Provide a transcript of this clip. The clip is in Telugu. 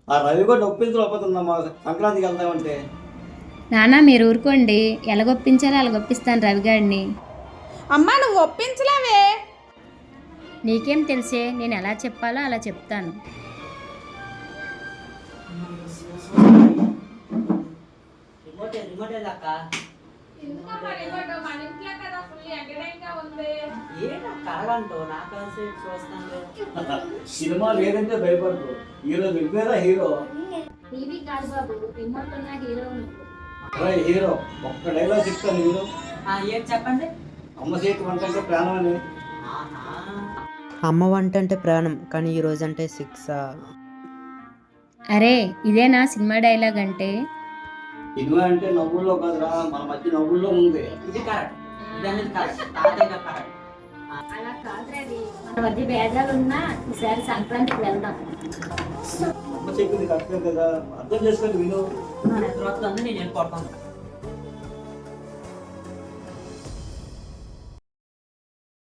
ఆ రవి కూడా ఒప్పించలేకపోతుందమ్మా సంక్రాంతికి వెళ్తామంటే. నాన్న మీరు ఊరుకోండి, ఎలాగొప్పించాలో అలాగొప్పిస్తాను రవిగాడిని. అమ్మా నువ్వు ఒప్పించలేవే. నీకేం తెలిసే, నేను ఎలా చెప్పాలో అలా చెప్తాను. సినిమా లేదంటే భయపడదు. హీరో వెళ్ళిపోయారా హీరో? టీవీ కాదు బాబు, రిమోట్ ఉన్న హీరో. హీరో ఒక్క డైలాగ్ చెప్తాను హీరో. ఏం చెప్పండి. అమ్మ చేతి వంట అంటే ప్రాణం అని. అమ్మ వంట అంటే ప్రాణం, కానీ ఈ రోజు అంటే శిక్ష. అరే ఇదేనా సినిమా డైలాగ్ అంటే? సినిమా అంటే నవ్వుల్లో కాదురా, మన మధ్య నవ్వుల్లో ఉంది. ఇది కరెక్ట్, ఇది అనేది కరెక్ట్, తాతయ్య కరెక్ట్. అలా కాదు రవి, మన మధ్య భేదాలు ఉన్నా ఈసారి సంక్రాంతికి వెళ్దాం. అమ్మ చెప్పింది కరెక్టే కదా, అర్థం చేసుకోండి విను. తర్వాత నేను వెళ్ళిపోతాను.